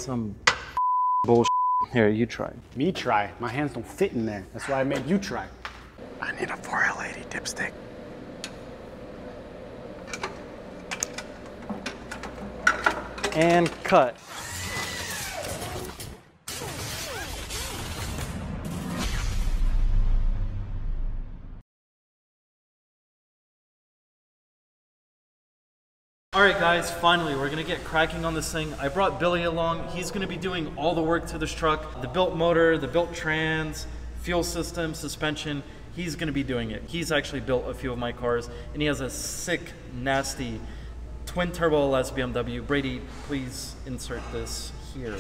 some bullshit. Here, you try. Me try? My hands don't fit in there. That's why I made you try. I need a 4L80 dipstick. And cut. Alright guys, finally we're gonna get cracking on this thing. I brought Billy along. He's gonna be doing all the work to this truck. The built motor, the built trans, fuel system, suspension. He's gonna be doing it. He's actually built a few of my cars and he has a sick, nasty twin turbo LS BMW. Brady, please insert this here.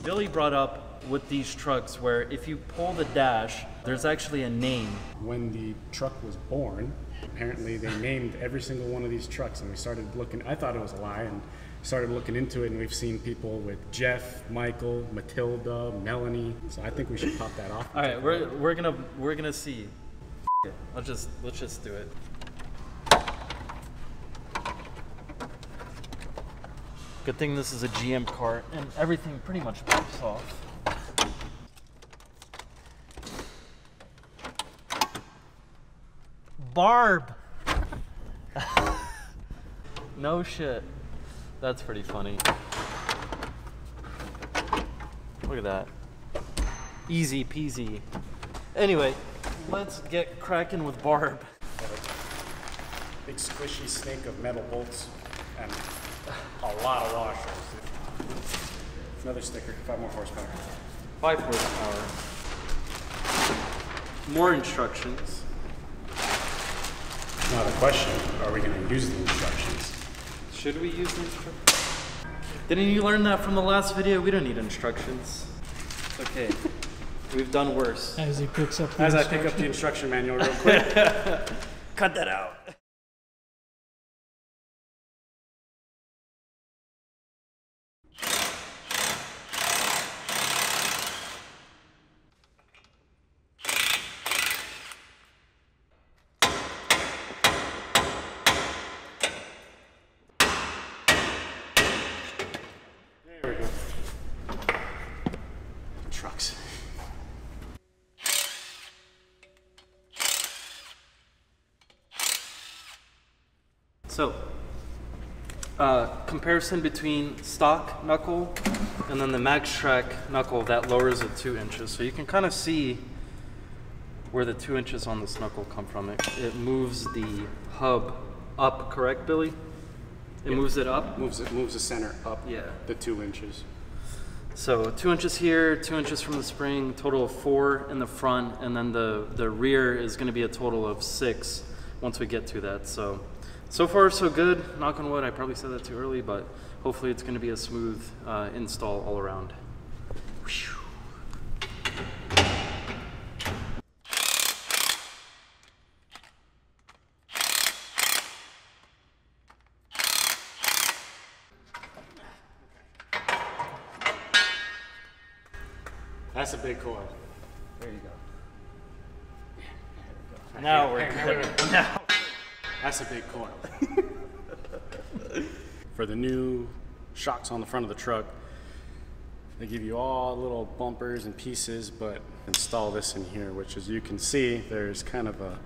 Billy brought up with these trucks where if you pull the dash, there's actually a name. When the truck was born, apparently they named every single one of these trucks, and we started looking. I thought it was a lie, and started looking into it, and we've seen people with Jeff, Michael, Matilda, Melanie. So I think we should pop that off. All right, we're gonna see. It. Let's just do it. Good thing this is a GM car, and everything pretty much pops off. Barb! No shit. That's pretty funny. Look at that. Easy peasy. Anyway, let's get cracking with Barb. Big squishy snake of metal bolts and a lot of washers. Another sticker, 5 more horsepower. 5 horsepower. More instructions. Now the question, are we going to use the instructions? Should we use the instructions? Didn't you learn that from the last video? We don't need instructions. Okay, we've done worse. As he picks up the As I pick up the instruction manual real quick. Cut that out. There we go. Trucks. So, comparison between stock knuckle and then the MaxTrac knuckle that lowers it 2 inches. So you can kind of see where the 2 inches on this knuckle come from. It moves the hub up, correct, Billy? It moves it up? Moves the center up. Yeah. The 2 inches. So 2 inches here, 2 inches from the spring, total of 4 in the front, and then the rear is going to be a total of 6 once we get to that. So far so good. Knock on wood. I probably said that too early, but hopefully it's going to be a smooth install all around. Whew. That's a big cord. There you go. Now we're good. Now. That's a big coil. For the new shocks on the front of the truck, they give you all little bumpers and pieces, but install this in here, which as you can see, there's kind of a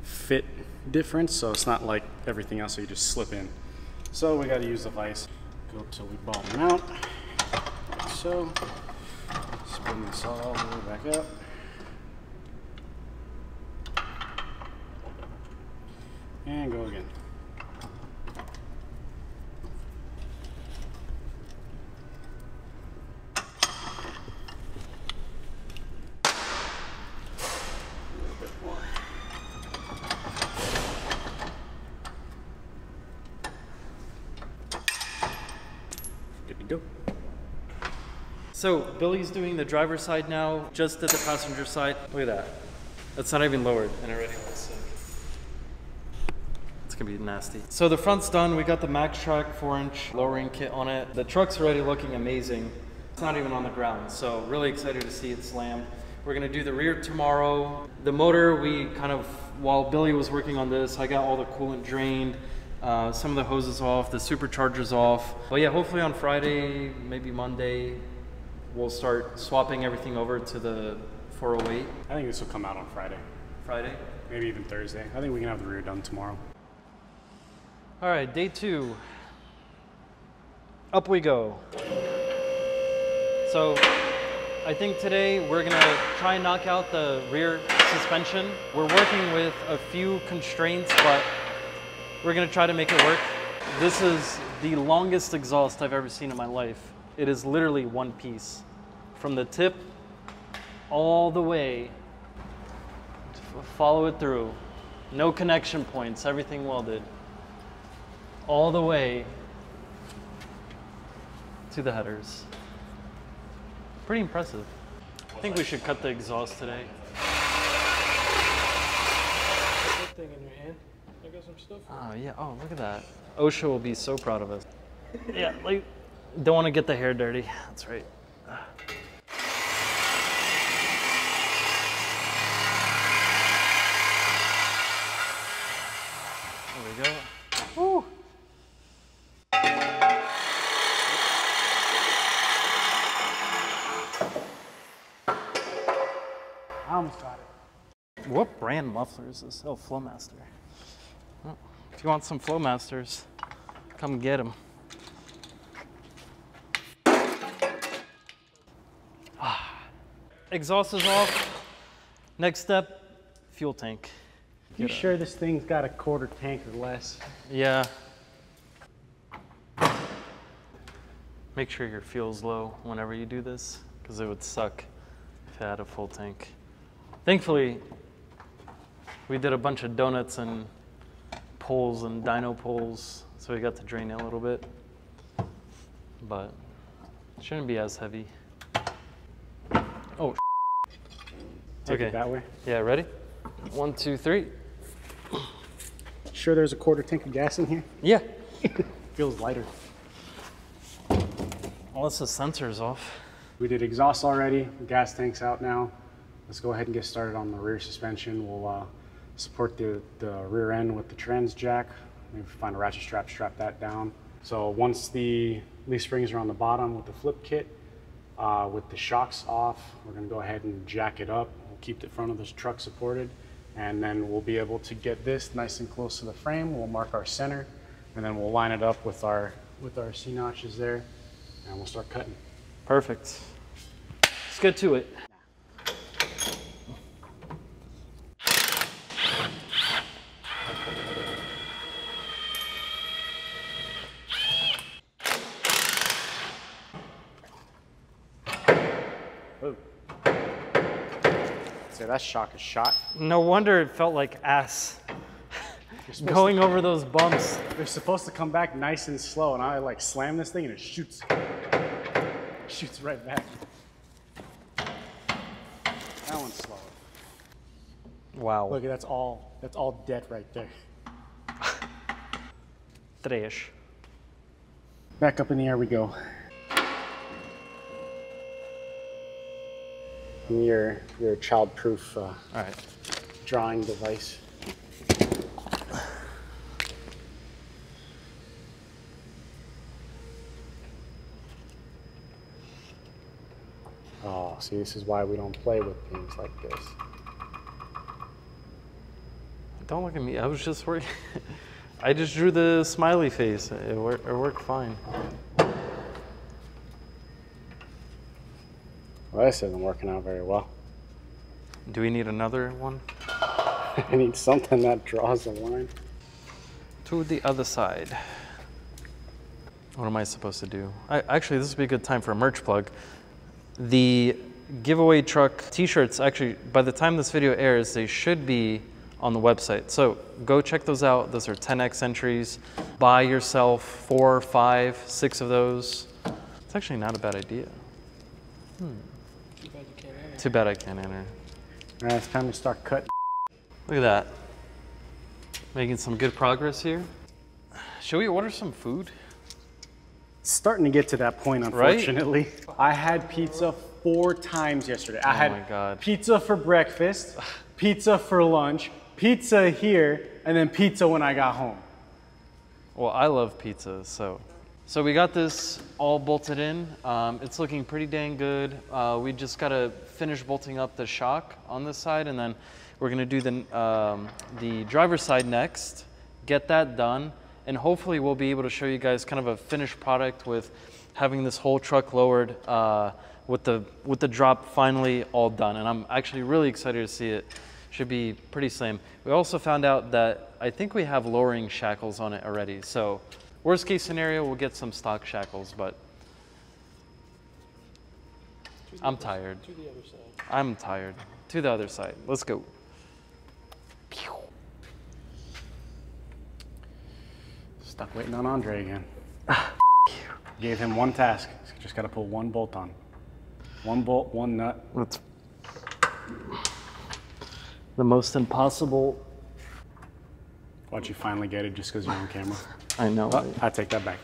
fit difference, so it's not like everything else, so you just slip in. So we got to use the vise. Go till we bottom out, like so. Spin this all the way back up. And go again. A little bit more. Good to go. So Billy's doing the driver's side now, just at the passenger side. Look at that. That's not even lowered, and it already looks sick. It's gonna be nasty. So the front's done. We got the MaxTrac 4-inch lowering kit on it. The truck's already looking amazing. It's not even on the ground, so really excited to see it slammed. We're gonna do the rear tomorrow. The motor, we kind of, while Billy was working on this, I got all the coolant drained, some of the hoses off, the superchargers off. But yeah, hopefully on Friday, maybe Monday, we'll start swapping everything over to the 408. I think this will come out on Friday. Friday? Maybe even Thursday. I think we can have the rear done tomorrow. All right, day 2. Up we go. So I think today we're gonna try and knock out the rear suspension. We're working with a few constraints, but we're gonna try to make it work. This is the longest exhaust I've ever seen in my life. It is literally one piece. From the tip all the way, follow it through. No connection points, everything welded. All the way to the headers. Pretty impressive. I think we should cut the exhaust today. That thing in your hand. I got some stuff. Oh yeah, oh look at that. OSHA will be so proud of us. Yeah, like, don't want to get the hair dirty. That's right. There we go. Woo. I almost got it. What brand muffler is this? Oh, Flowmaster. Well, if you want some Flowmasters, come get them. Exhaust is off. Next step, fuel tank. You sure this thing's got a quarter tank or less? Yeah. Make sure your fuel's low whenever you do this, because it would suck if it had a full tank. Thankfully, we did a bunch of donuts and poles and dyno poles, so we got to drain it a little bit, but it shouldn't be as heavy. Oh, Take okay. it that way. Yeah, ready? 1, 2, 3. Sure there's a quarter tank of gas in here? Yeah. Feels lighter. Unless the sensor's off. We did exhaust already, gas tank's out now. Let's go ahead and get started on the rear suspension. We'll support the rear end with the trans jack. Maybe find a ratchet strap that down. So once the leaf springs are on the bottom with the flip kit, with the shocks off, we're gonna go ahead and jack it up. We'll keep the front of this truck supported, and then we'll be able to get this nice and close to the frame. We'll mark our center, and then we'll line it up with our C-notches there, and we'll start cutting. Perfect. Let's get to it. Oh. So that shock is shot. No wonder it felt like ass going over those bumps. They're supposed to come back nice and slow, and I like slam this thing and it shoots right back. That one's slow. Wow. Look, that's all dead right there. Trash. Back up in the air we go. Your child-proof All right. drawing device. Oh, see, this is why we don't play with things like this. Don't look at me. I was just working. I just drew the smiley face. It worked fine. Well, this isn't working out very well. Do we need another one? I need something that draws the line. To the other side. What am I supposed to do? Actually, this would be a good time for a merch plug. The giveaway truck t-shirts, actually, by the time this video airs, they should be on the website. So go check those out. Those are 10x entries. Buy yourself 4, 5, 6 of those. It's actually not a bad idea. Too bad I can't enter. All right, it's time to start cutting. Look at that. Making some good progress here. Should we order some food? It's starting to get to that point, unfortunately. Right? I had pizza 4 times yesterday. I my had God. pizza for breakfast, pizza for lunch, pizza here, and then pizza when I got home. Well, I love pizza, so we got this all bolted in. It's looking pretty dang good. We just gotta finish bolting up the shock on this side, and then we're gonna do the driver's side next, get that done, and hopefully we'll be able to show you guys kind of a finished product with having this whole truck lowered with the drop finally all done. And I'm actually really excited to see it. Should be pretty slim. We also found out that I think we have lowering shackles on it already. So worst case scenario, we'll get some stock shackles, but I'm tired. To the other side. I'm tired. To the other side. Let's go. Stuck waiting on Andre again. Gave him one task. He's just got to pull one bolt on. One bolt, one nut. That's the most impossible. Why'd you finally get it just because you're on camera? I know. Oh, I take that back.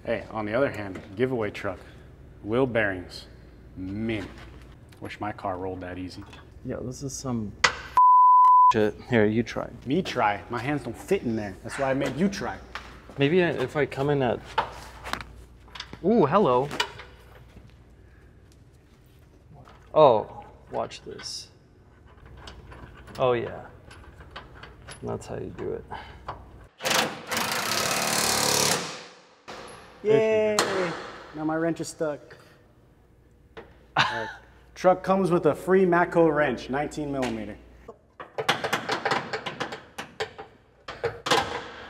Hey, on the other hand, giveaway truck, wheel bearings, mint. Wish my car rolled that easy. Yeah, this is some shit. Here, you try. Me try. My hands don't fit in there. That's why I made you try. Maybe if I come in at... Ooh, hello. Oh, watch this. Oh yeah. That's how you do it. Yay! Now my wrench is stuck. Right. Truck comes with a free Matco wrench, 19 millimeter.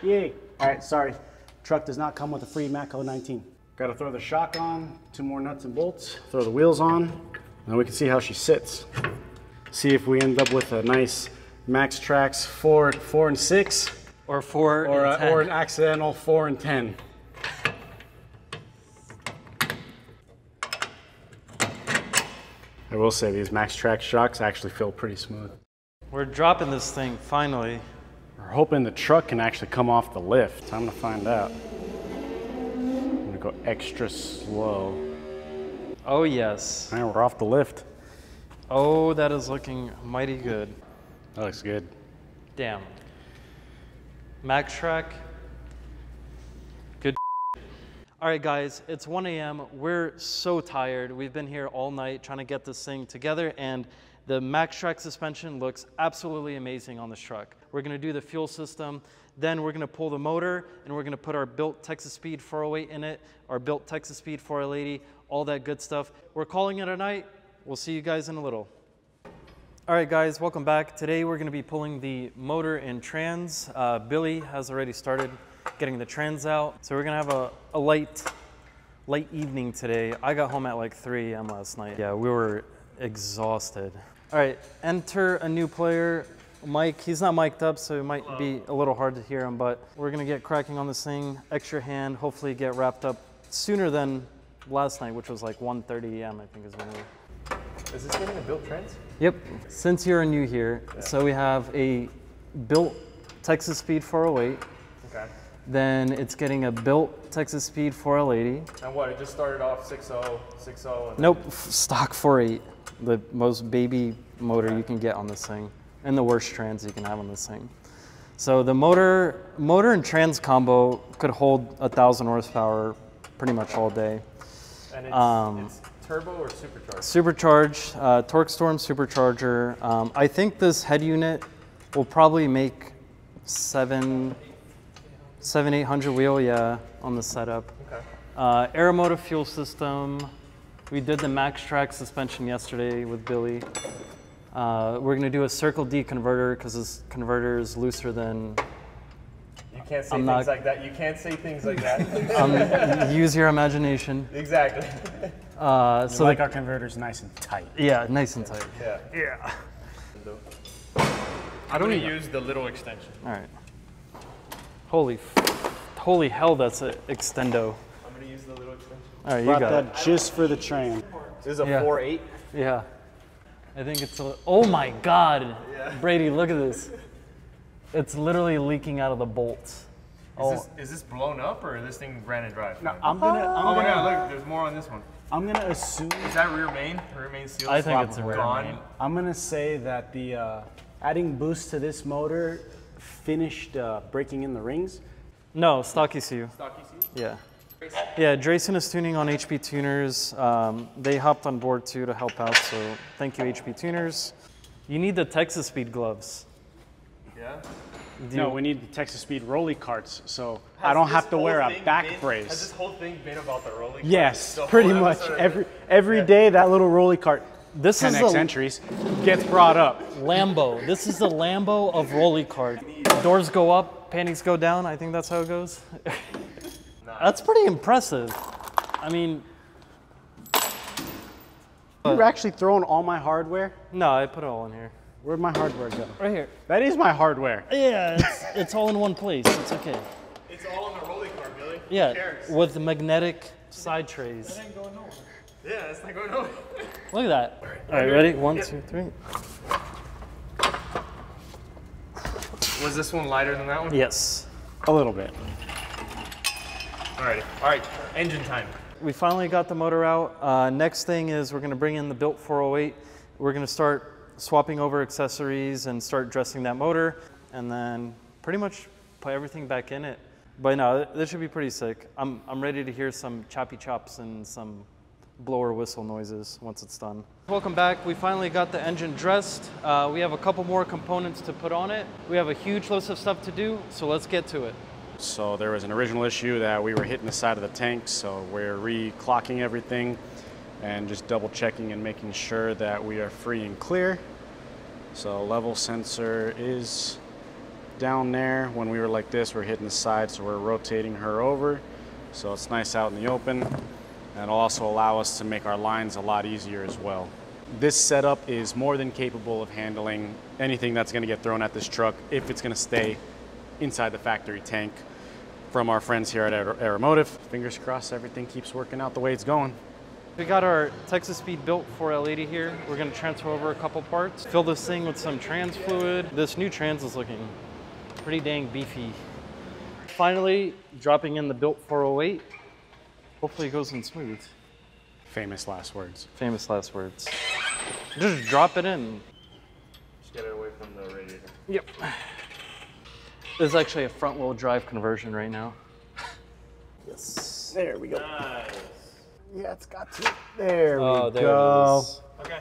Yay! All right, sorry. Truck does not come with a free Matco 19. Got to throw the shock on, 2 more nuts and bolts, throw the wheels on, and we can see how she sits. See if we end up with a nice MaxTrac 4 and 6, or 4 and 10. Or an accidental 4 and 10. I will say these MaxTrac shocks actually feel pretty smooth. We're dropping this thing finally. We're hoping the truck can actually come off the lift. Time to find out. I'm gonna go extra slow. Oh yes. All right, we're off the lift. Oh, that is looking mighty good. That looks good. Damn. MaxTrac. Good. All right, guys, it's 1 a.m. We're so tired. We've been here all night trying to get this thing together, and the MaxTrac suspension looks absolutely amazing on this truck. We're gonna do the fuel system, then we're gonna pull the motor, and we're gonna put our built Texas Speed 408 in it, our built Texas Speed 480, all that good stuff. We're calling it a night. We'll see you guys in a little. All right, guys, welcome back. Today we're gonna be pulling the motor and trans. Billy has already started getting the trans out. So we're gonna have a light evening today. I got home at like 3 a.m. last night. Yeah, we were exhausted. All right, enter a new player, Mike. He's not mic'd up, so it might be a little hard to hear him, but we're gonna get cracking on this thing, extra hand, hopefully get wrapped up sooner than last night, which was like 1:30 a.m. I think is when we... Is this getting a built trans? Yep, since you're new here, so we have a built Texas Speed 408. Okay. Then it's getting a built Texas Speed 480. And what, it just started off 6.0, 6.0? Nope, stock 4.8. The most baby motor you can get on this thing, and the worst trans you can have on this thing. So the motor and trans combo could hold 1,000 horsepower pretty much all day. And it's turbo or supercharged? Supercharged, Torque Storm supercharger. I think this head unit will probably make 700-800 wheel, yeah, on the setup. Okay. Aeromotive Fuel System. We did the MaxTrac suspension yesterday with Billy. We're gonna do a Circle D converter because this converter is looser than... You can't say things like that. You can't say things like that. Use your imagination. Exactly. So like our converter's nice and tight. Yeah, nice and tight. Yeah. Yeah. I'm gonna use the little extension. All right. Holy hell, that's an extendo. I'm gonna use the little extension. All right, you Brought got that it. just for the train. This is a Yeah. 4.8. Yeah. I think it's a, oh my God. Yeah. Brady, look at this. It's literally leaking out of the bolts. Is this blown up or this thing ran and drive? No, oh my God, look, there's more on this one. I'm gonna assume. Is that rear main? Rear main seal? I think it's a rear gone. main. I'm gonna say that the adding boost to this motor finished breaking in the rings. No, stock ECU. Stock ECU? Yeah. Yeah, Drayson is tuning on HP Tuners. They hopped on board too to help out, so thank you, HP Tuners. You need the Texas Speed gloves. Yeah? No, we need the Texas Speed rolly carts, so I don't have to wear a back brace. Has this whole thing been about the rolling? Yes, pretty much. Every day that little rolly cart, This is 10X the entries, gets brought up. Lambo. This is the Lambo of rolly cart. Doors go up, panties go down. I think that's how it goes. That's pretty impressive. I mean, You're actually throwing all my hardware? no, I put it all in here. Where'd my hardware go? Right here. That is my hardware. Yeah, it's all in one place. It's okay. It's all on the rolling car, Billy. Yeah, Who cares? with the magnetic side trays. That ain't going nowhere. Yeah, it's not going nowhere. Look at that. All right, ready? 1, 2, 3. Was this one lighter than that one? Yes. A little bit. Alrighty. Alright, engine time. We finally got the motor out. Next thing is we're gonna bring in the built 408. We're gonna start swapping over accessories and start dressing that motor, and then pretty much put everything back in it. But no, this should be pretty sick. I'm ready to hear some choppy chops and some blower whistle noises once it's done. Welcome back. We finally got the engine dressed. We have a couple more components to put on it. We have a huge list of stuff to do, so let's get to it. So there was an original issue that we were hitting the side of the tank, so we're re-clocking everything and just double checking and making sure that we are free and clear. So level sensor is down there. When we were like this, we're hitting the side, so we're rotating her over. So it's nice out in the open, and it'll also allow us to make our lines a lot easier as well. This setup is more than capable of handling anything that's gonna get thrown at this truck if it's gonna stay inside the factory tank from our friends here at Aeromotive. Fingers crossed everything keeps working out the way it's going. We got our Texas Speed built 4L80 here. We're gonna transfer over a couple parts, fill this thing with some trans fluid. This new trans is looking pretty dang beefy. Finally, dropping in the built 408. Hopefully it goes in smooth. Famous last words. Famous last words. Just drop it in. Just get it away from the radiator. Yep. This is actually a front wheel drive conversion right now. Yes. There we go. Nice. Yeah, it's got to. There we Oh, there go. it is. Okay,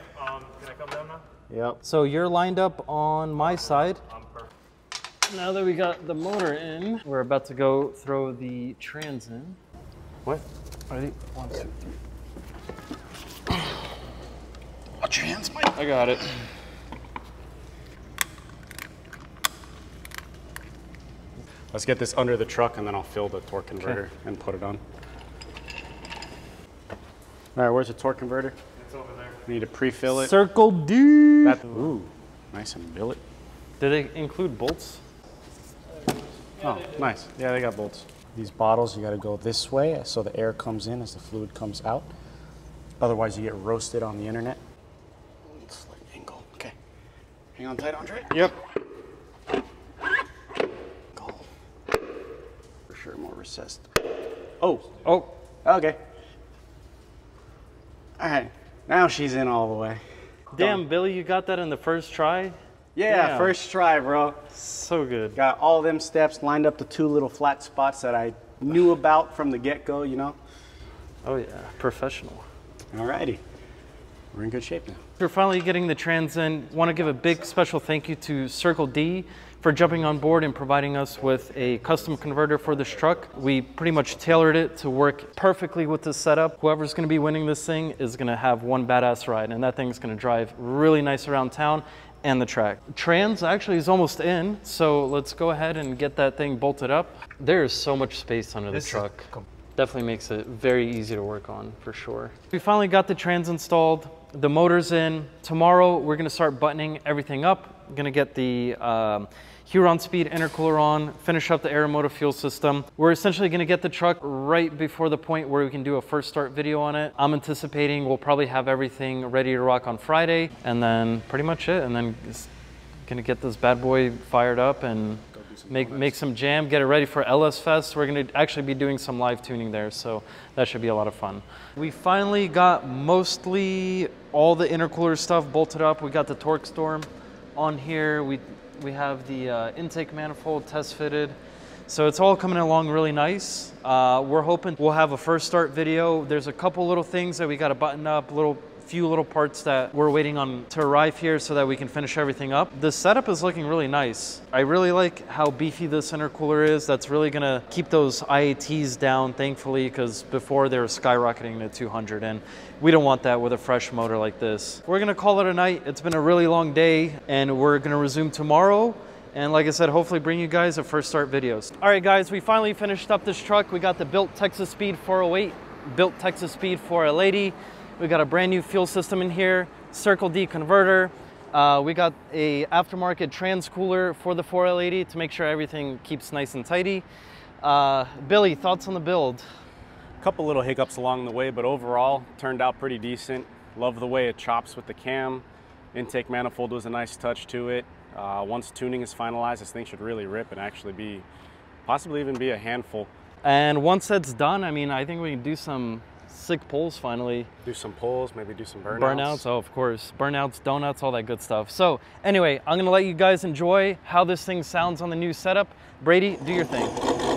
can I come down now? Yep. So you're lined up on my side. I'm perfect. Now that we got the motor in, we're about to go throw the trans in. What? Ready? 1, 2, 3. Watch your hands, Mike. I got it. Let's get this under the truck and then I'll fill the torque converter and put it on. All right, where's the torque converter? It's over there. We need to pre-fill it. Circle D. Ooh, nice and billet. Did they include bolts? Oh, nice. Yeah, they got bolts. These bottles, you got to go this way so the air comes in as the fluid comes out. Otherwise, you get roasted on the internet. Slight angle. Okay. Hang on tight, Andre. Yep. Go. For sure, more recessed. Oh. Oh. Okay. All right. Now she's in all the way. Damn, Done. Billy, you got that in the first try? Yeah, Damn. first try, bro. So good. Got all them steps lined up to 2 little flat spots that I knew about from the get-go, you know? Oh yeah, professional. Alrighty. We're in good shape now. We're finally getting the trans in. Want to give a big special thank you to Circle D for jumping on board and providing us with a custom converter for this truck. We pretty much tailored it to work perfectly with this setup. Whoever's going to be winning this thing is going to have one badass ride, and that thing's going to drive really nice around town and the track. Trans actually is almost in, so let's go ahead and get that thing bolted up. There is so much space under the truck. Definitely makes it very easy to work on, for sure. We finally got the trans installed, the motor's in. Tomorrow, we're gonna start buttoning everything up. We're gonna get the Huron Speed intercooler on, finish up the Aeromotive Fuel System. We're essentially gonna get the truck right before the point where we can do a first start video on it. I'm anticipating we'll probably have everything ready to rock on Friday, and then pretty much it, and then just gonna get this bad boy fired up and make some jam, get it ready for LS Fest. We're gonna actually be doing some live tuning there, so that should be a lot of fun. We finally got mostly all the intercooler stuff bolted up. We got the torque storm on here. We have the intake manifold test fitted. So it's all coming along really nice. We're hoping we'll have a first start video. There's a couple little things that we got to button up, few little parts that we're waiting on to arrive here so that we can finish everything up. The setup is looking really nice. I really like how beefy this intercooler is. That's really gonna keep those IATs down, thankfully, because before they were skyrocketing to 200, and we don't want that with a fresh motor like this. We're gonna call it a night. It's been a really long day, and we're gonna resume tomorrow. And like I said, hopefully bring you guys a first start videos. All right, guys, we finally finished up this truck. We got the built Texas Speed 408, built Texas Speed for a lady. We got a brand new fuel system in here, Circle D converter. We got a aftermarket trans cooler for the 4L80 to make sure everything keeps nice and tidy. Billy, thoughts on the build? A couple little hiccups along the way, but overall turned out pretty decent. Love the way it chops with the cam. Intake manifold was a nice touch to it. Once tuning is finalized, this thing should really rip and actually be, possibly even be a handful. And once that's done, I mean, I think we can do some sick pulls finally. Do some pulls, maybe do some burnouts. Burnouts, oh, of course. Burnouts, donuts, all that good stuff. So anyway, I'm gonna let you guys enjoy how this thing sounds on the new setup. Brady, do your thing.